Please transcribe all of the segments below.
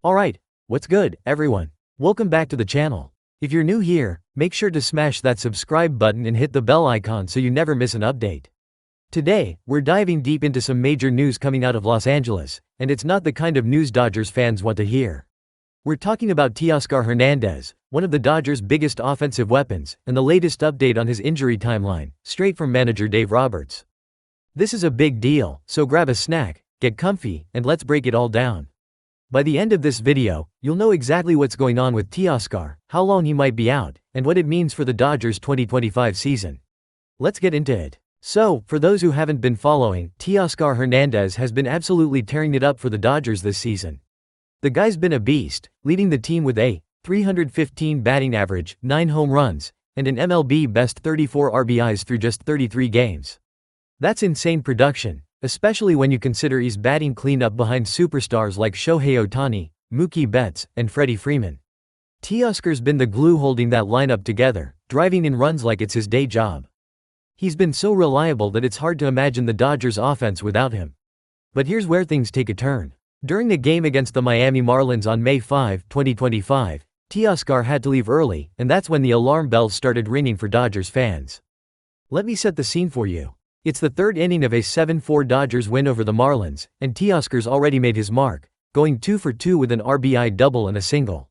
Alright, what's good, everyone? Welcome back to the channel. If you're new here, make sure to smash that subscribe button and hit the bell icon so you never miss an update. Today, we're diving deep into some major news coming out of Los Angeles, and it's not the kind of news Dodgers fans want to hear. We're talking about Teoscar Hernández, one of the Dodgers' biggest offensive weapons, and the latest update on his injury timeline, straight from manager Dave Roberts. This is a big deal, so grab a snack, get comfy, and let's break it all down. By the end of this video, you'll know exactly what's going on with Teoscar, how long he might be out, and what it means for the Dodgers' 2025 season. Let's get into it. So, for those who haven't been following, Teoscar Hernández has been absolutely tearing it up for the Dodgers this season. The guy's been a beast, leading the team with a .315 batting average, 9 home runs, and an MLB best 34 RBIs through just 33 games. That's insane production, especially when you consider he's batting cleanup behind superstars like Shohei Ohtani, Mookie Betts, and Freddie Freeman. Teoscar's been the glue holding that lineup together, driving in runs like it's his day job. He's been so reliable that it's hard to imagine the Dodgers' offense without him. But here's where things take a turn. During the game against the Miami Marlins on May 5, 2025, Teoscar had to leave early, and that's when the alarm bells started ringing for Dodgers fans. Let me set the scene for you. It's the third inning of a 7-4 Dodgers win over the Marlins, and Teoscar's already made his mark, going 2 for 2 with an RBI double and a single.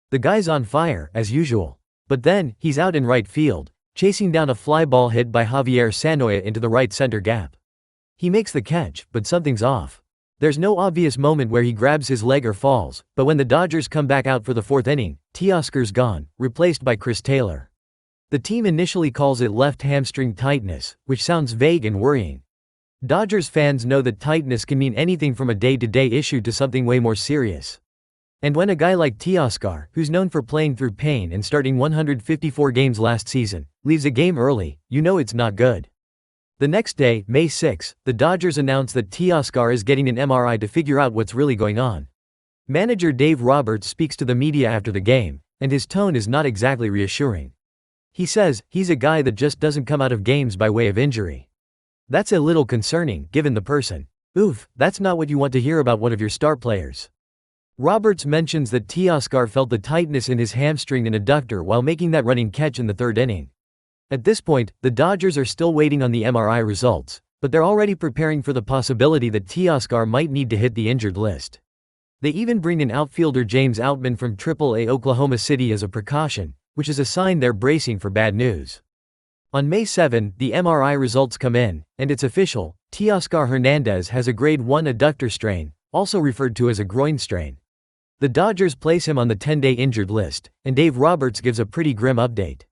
The guy's on fire, as usual. But then, he's out in right field, chasing down a fly ball hit by Javier Sanoya into the right center gap. He makes the catch, but something's off. There's no obvious moment where he grabs his leg or falls, but when the Dodgers come back out for the fourth inning, Teoscar's gone, replaced by Chris Taylor. The team initially calls it left hamstring tightness, which sounds vague and worrying. Dodgers fans know that tightness can mean anything from a day-to-day issue to something way more serious. And when a guy like Teoscar, who's known for playing through pain and starting 154 games last season, leaves a game early, you know it's not good. The next day, May 6, the Dodgers announce that Teoscar is getting an MRI to figure out what's really going on. Manager Dave Roberts speaks to the media after the game, and his tone is not exactly reassuring. He says, he's a guy that just doesn't come out of games by way of injury. That's a little concerning, given the person. Oof, that's not what you want to hear about one of your star players. Roberts mentions that Teoscar felt the tightness in his hamstring and adductor while making that running catch in the third inning. At this point, the Dodgers are still waiting on the MRI results, but they're already preparing for the possibility that Teoscar might need to hit the injured list. They even bring in outfielder James Outman from AAA Oklahoma City as a precaution, which is a sign they're bracing for bad news. On May 7, the MRI results come in, and it's official, Teoscar Hernández has a grade 1 adductor strain, also referred to as a groin strain. The Dodgers place him on the 10-day injured list, and Dave Roberts gives a pretty grim update.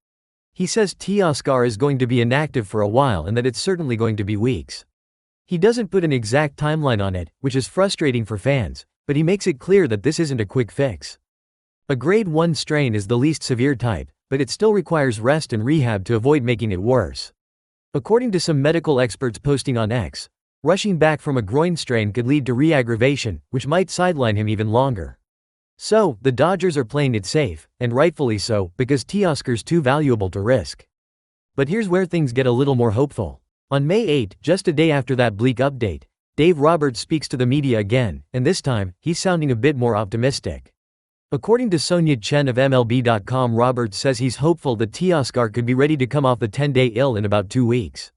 He says Teoscar is going to be inactive for a while and that it's certainly going to be weeks. He doesn't put an exact timeline on it, which is frustrating for fans, but he makes it clear that this isn't a quick fix. A grade 1 strain is the least severe type, but it still requires rest and rehab to avoid making it worse. According to some medical experts posting on X, rushing back from a groin strain could lead to re-aggravation, which might sideline him even longer. So, the Dodgers are playing it safe, and rightfully so, because Teoscar's too valuable to risk. But here's where things get a little more hopeful. On May 8, just a day after that bleak update, Dave Roberts speaks to the media again, and this time, he's sounding a bit more optimistic. According to Sonia Chen of MLB.com, Roberts says he's hopeful that Teoscar could be ready to come off the 10-day IL in about 2 weeks.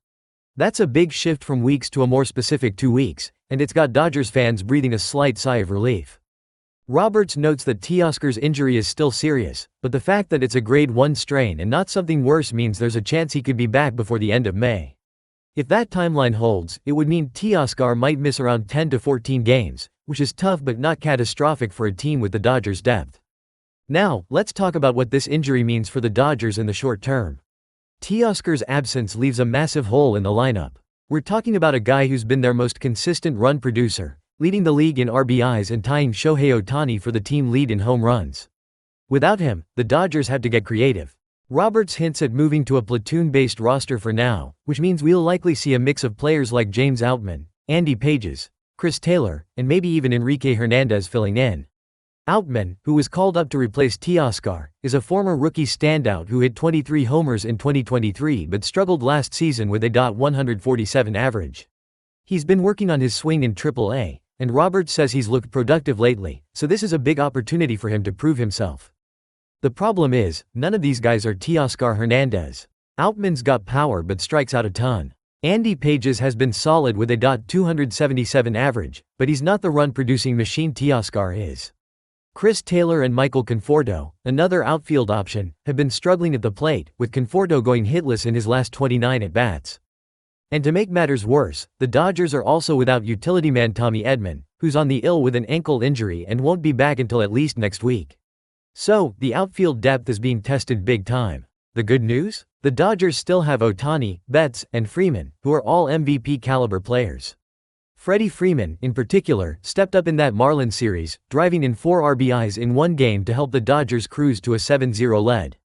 That's a big shift from weeks to a more specific 2 weeks, and it's got Dodgers fans breathing a slight sigh of relief. Roberts notes that Teoscar's injury is still serious, but the fact that it's a grade 1 strain and not something worse means there's a chance he could be back before the end of May. If that timeline holds, it would mean Teoscar might miss around 10 to 14 games, which is tough but not catastrophic for a team with the Dodgers' depth. Now, let's talk about what this injury means for the Dodgers in the short term. Teoscar's absence leaves a massive hole in the lineup. We're talking about a guy who's been their most consistent run producer, leading the league in RBIs and tying Shohei Ohtani for the team lead in home runs. Without him, the Dodgers have to get creative. Roberts hints at moving to a platoon-based roster for now, which means we'll likely see a mix of players like James Outman, Andy Pages, Chris Taylor, and maybe even Enrique Hernandez filling in. Outman, who was called up to replace Teoscar, is a former rookie standout who hit 23 homers in 2023 but struggled last season with a .147 average. He's been working on his swing in AAA, and Roberts says he's looked productive lately, so this is a big opportunity for him to prove himself. The problem is, none of these guys are Teoscar Hernández. Outman's got power but strikes out a ton. Andy Pages has been solid with a .277 average, but he's not the run-producing machine Teoscar is. Chris Taylor and Michael Conforto, another outfield option, have been struggling at the plate, with Conforto going hitless in his last 29 at-bats. And to make matters worse, the Dodgers are also without utility man Tommy Edman, who's on the IL with an ankle injury and won't be back until at least next week. So, the outfield depth is being tested big time. The good news? The Dodgers still have Ohtani, Betts, and Freeman, who are all MVP caliber players. Freddie Freeman, in particular, stepped up in that Marlins series, driving in 4 RBIs in one game to help the Dodgers cruise to a 7-0 lead.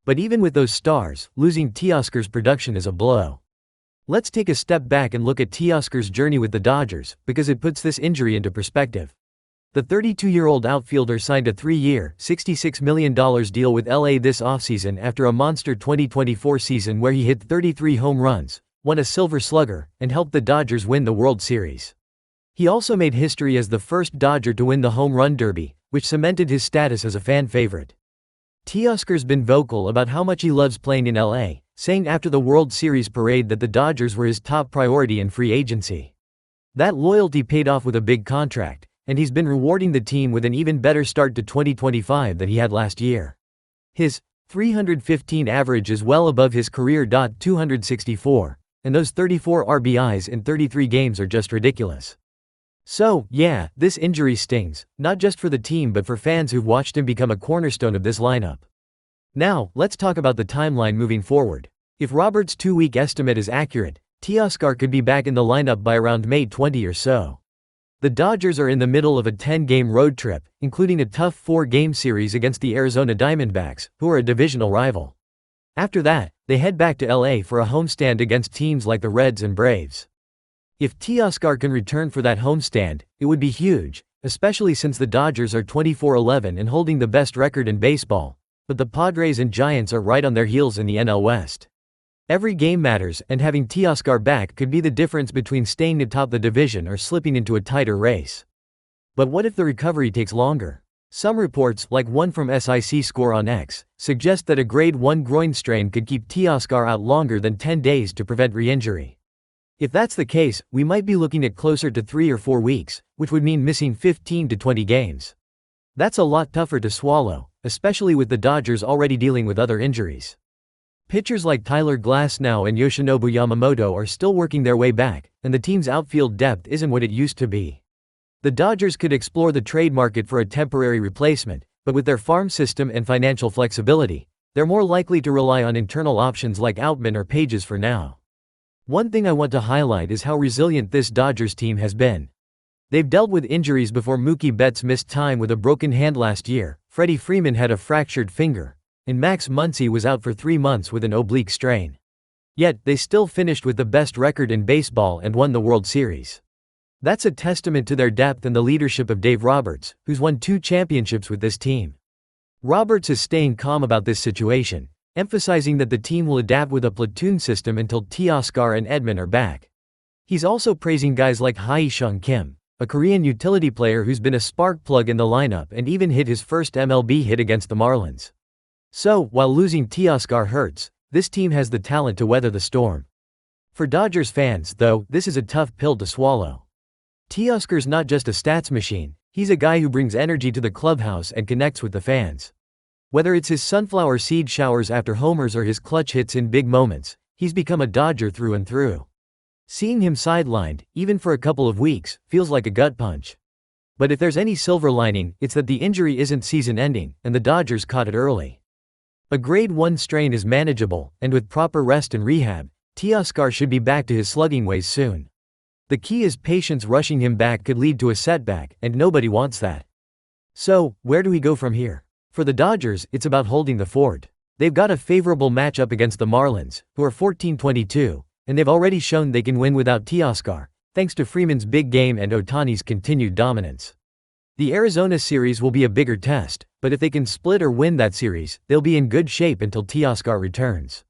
But even with those stars, losing Teoscar's production is a blow. Let's take a step back and look at Teoscar's journey with the Dodgers, because it puts this injury into perspective. The 32-year-old outfielder signed a 3-year, $66 million deal with LA this offseason after a monster 2024 season where he hit 33 home runs, won a Silver Slugger, and helped the Dodgers win the World Series. He also made history as the first Dodger to win the Home Run Derby, which cemented his status as a fan favorite. Teoscar's been vocal about how much he loves playing in LA, saying after the World Series parade that the Dodgers were his top priority in free agency. That loyalty paid off with a big contract, and he's been rewarding the team with an even better start to 2025 than he had last year. His .315 average is well above his career .264, and those 34 RBIs in 33 games are just ridiculous. So, yeah, this injury stings, not just for the team but for fans who've watched him become a cornerstone of this lineup. Now, let's talk about the timeline moving forward. If Roberts' 2-week estimate is accurate, Teoscar could be back in the lineup by around May 20 or so. The Dodgers are in the middle of a 10-game road trip, including a tough 4-game series against the Arizona Diamondbacks, who are a divisional rival. After that, they head back to LA for a homestand against teams like the Reds and Braves. If Teoscar can return for that homestand, it would be huge, especially since the Dodgers are 24-11 and holding the best record in baseball, but the Padres and Giants are right on their heels in the NL West. Every game matters, and having Teoscar back could be the difference between staying atop the division or slipping into a tighter race. But what if the recovery takes longer? Some reports, like one from SIC Score on X, suggest that a grade 1 groin strain could keep Teoscar out longer than 10 days to prevent re-injury. If that's the case, we might be looking at closer to 3 or 4 weeks, which would mean missing 15 to 20 games. That's a lot tougher to swallow, especially with the Dodgers already dealing with other injuries. Pitchers like Tyler Glasnow and Yoshinobu Yamamoto are still working their way back, and the team's outfield depth isn't what it used to be. The Dodgers could explore the trade market for a temporary replacement, but with their farm system and financial flexibility, they're more likely to rely on internal options like Outman or Pages for now. One thing I want to highlight is how resilient this Dodgers team has been. They've dealt with injuries before. Mookie Betts missed time with a broken hand last year, Freddie Freeman had a fractured finger, and Max Muncy was out for 3 months with an oblique strain. Yet, they still finished with the best record in baseball and won the World Series. That's a testament to their depth and the leadership of Dave Roberts, who's won 2 championships with this team. Roberts is staying calm about this situation, emphasizing that the team will adapt with a platoon system until Teoscar and Edman are back. He's also praising guys like Hye-Sung Kim, a Korean utility player who's been a spark plug in the lineup and even hit his first MLB hit against the Marlins. So, while losing Teoscar hurts, this team has the talent to weather the storm. For Dodgers fans, though, this is a tough pill to swallow. Teoscar's not just a stats machine, he's a guy who brings energy to the clubhouse and connects with the fans. Whether it's his sunflower seed showers after homers or his clutch hits in big moments, he's become a Dodger through and through. Seeing him sidelined, even for a couple of weeks, feels like a gut punch. But if there's any silver lining, it's that the injury isn't season-ending, and the Dodgers caught it early. A grade 1 strain is manageable, and with proper rest and rehab, Teoscar should be back to his slugging ways soon. The key is patience. Rushing him back could lead to a setback, and nobody wants that. So, where do we go from here? For the Dodgers, it's about holding the fort. They've got a favorable matchup against the Marlins, who are 14-22, and they've already shown they can win without Teoscar, thanks to Freeman's big game and Ohtani's continued dominance. The Arizona series will be a bigger test, but if they can split or win that series, they'll be in good shape until Teoscar returns.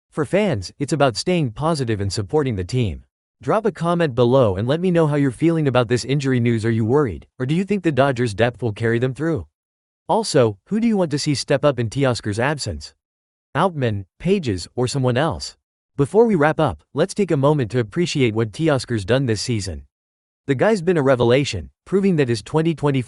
For fans, it's about staying positive and supporting the team. Drop a comment below and let me know how you're feeling about this injury news. Are you worried, or do you think the Dodgers' depth will carry them through? Also, who do you want to see step up in Teoscar's absence? Outman, Pages, or someone else? Before we wrap up, let's take a moment to appreciate what Teoscar's done this season. The guy's been a revelation, proving that his 2024